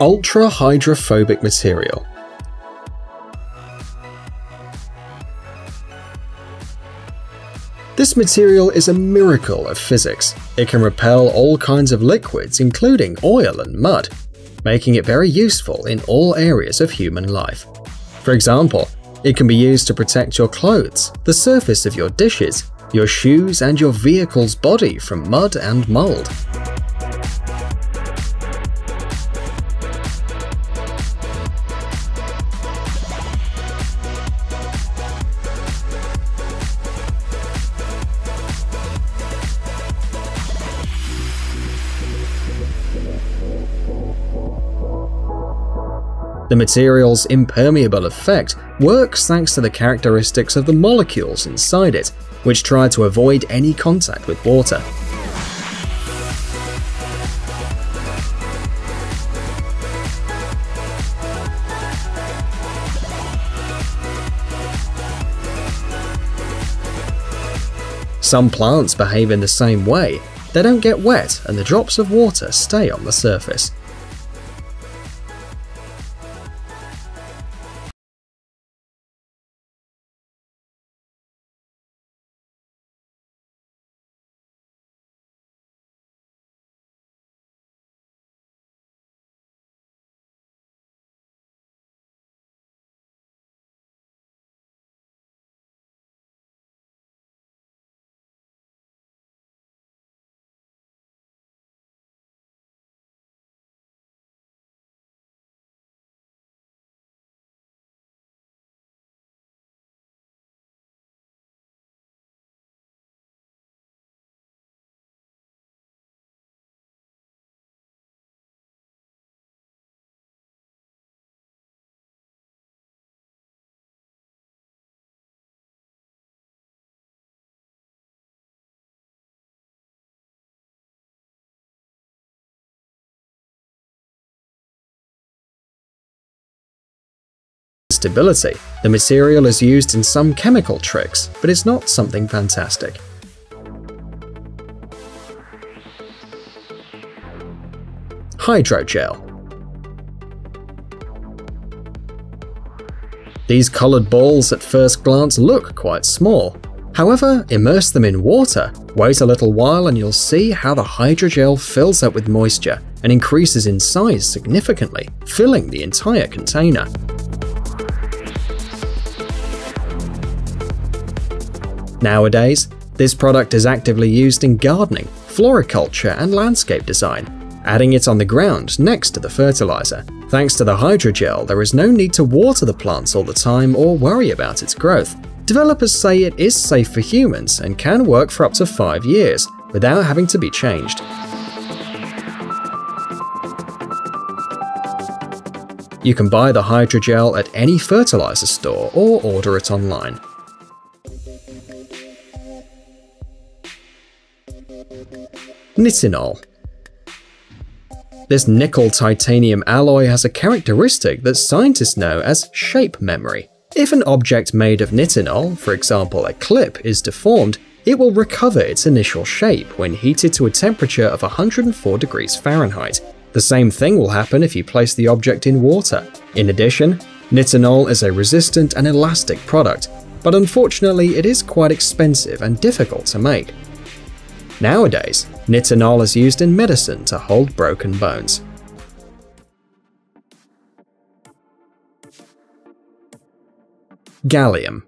Ultra-hydrophobic material. This material is a miracle of physics. It can repel all kinds of liquids, including oil and mud, making it very useful in all areas of human life. For example, it can be used to protect your clothes, the surface of your dishes, your shoes, and your vehicle's body from mud and mold. The material's impermeable effect works thanks to the characteristics of the molecules inside it, which try to avoid any contact with water. Some plants behave in the same way. They don't get wet and the drops of water stay on the surface. Stability. The material is used in some chemical tricks, but it's not something fantastic. Hydrogel. These colored balls at first glance look quite small. However, immerse them in water, wait a little while and you'll see how the hydrogel fills up with moisture and increases in size significantly, filling the entire container. Nowadays, this product is actively used in gardening, floriculture, and landscape design, adding it on the ground next to the fertilizer. Thanks to the hydrogel, there is no need to water the plants all the time or worry about its growth. Developers say it is safe for humans and can work for up to 5 years without having to be changed. You can buy the hydrogel at any fertilizer store or order it online. Nitinol. This nickel-titanium alloy has a characteristic that scientists know as shape memory. If an object made of nitinol, for example a clip, is deformed, it will recover its initial shape when heated to a temperature of 104 degrees Fahrenheit. The same thing will happen if you place the object in water. In addition, nitinol is a resistant and elastic product, but unfortunately it is quite expensive and difficult to make. Nowadays, nitinol is used in medicine to hold broken bones. Gallium.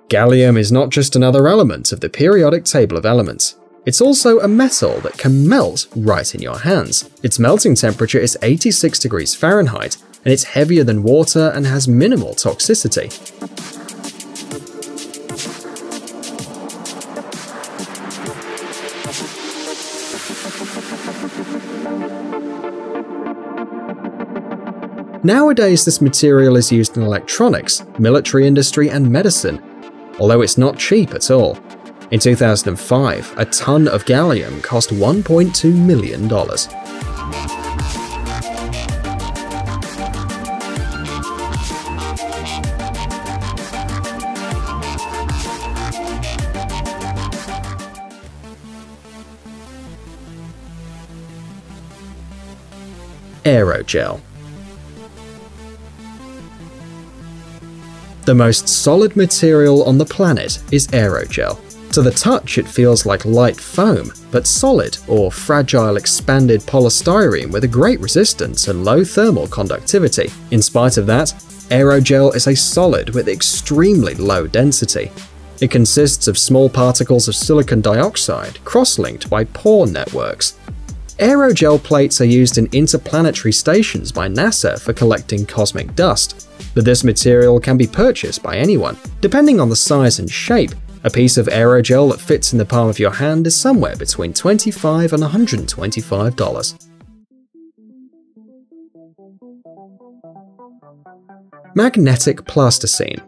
Gallium is not just another element of the periodic table of elements. It's also a metal that can melt right in your hands. Its melting temperature is 86 degrees Fahrenheit, and it's heavier than water and has minimal toxicity. Nowadays, this material is used in electronics, military industry, and medicine, although it's not cheap at all. In 2005, a ton of gallium cost $1.2 million. Aerogel. The most solid material on the planet is aerogel. To the touch, it feels like light foam, but solid or fragile expanded polystyrene with a great resistance and low thermal conductivity. In spite of that, aerogel is a solid with extremely low density. It consists of small particles of silicon dioxide cross-linked by pore networks. Aerogel plates are used in interplanetary stations by NASA for collecting cosmic dust, but this material can be purchased by anyone. Depending on the size and shape, a piece of aerogel that fits in the palm of your hand is somewhere between $25 and $125. Magnetic plasticine.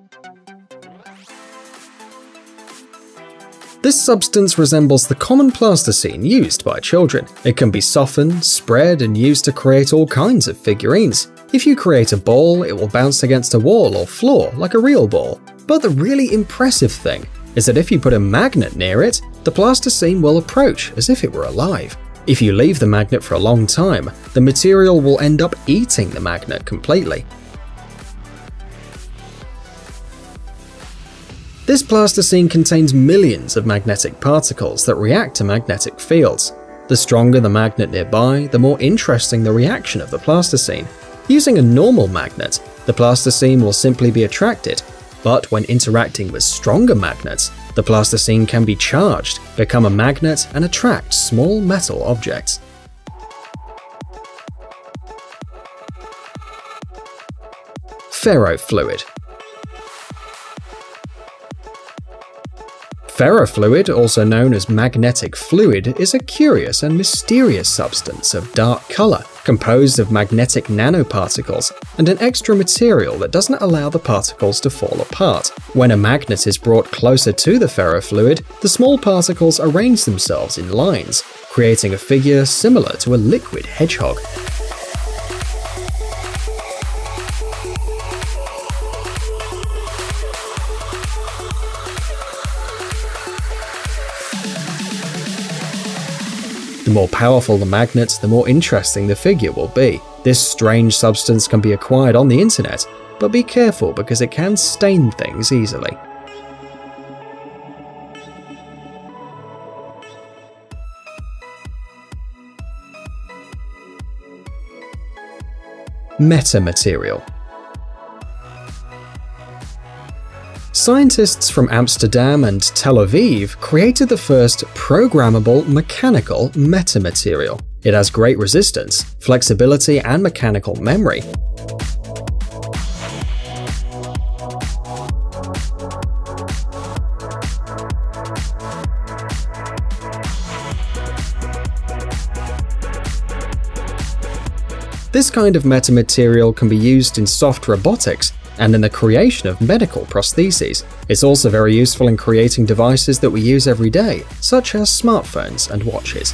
This substance resembles the common plasticine used by children. It can be softened, spread, and used to create all kinds of figurines. If you create a ball, it will bounce against a wall or floor like a real ball. But the really impressive thing is that if you put a magnet near it, the plasticine will approach as if it were alive. If you leave the magnet for a long time, the material will end up eating the magnet completely. This plasticine contains millions of magnetic particles that react to magnetic fields. The stronger the magnet nearby, the more interesting the reaction of the plasticine. Using a normal magnet, the plasticine will simply be attracted, but when interacting with stronger magnets, the plasticine can be charged, become a magnet, and attract small metal objects. Ferrofluid. Ferrofluid, also known as magnetic fluid, is a curious and mysterious substance of dark color, composed of magnetic nanoparticles and an extra material that doesn't allow the particles to fall apart. When a magnet is brought closer to the ferrofluid, the small particles arrange themselves in lines, creating a figure similar to a liquid hedgehog. The more powerful the magnet, the more interesting the figure will be. This strange substance can be acquired on the internet, but be careful because it can stain things easily. Metamaterial. Scientists from Amsterdam and Tel Aviv created the first programmable mechanical metamaterial. It has great resistance, flexibility, and mechanical memory. This kind of metamaterial can be used in soft robotics and in the creation of medical prostheses. It's also very useful in creating devices that we use every day, such as smartphones and watches.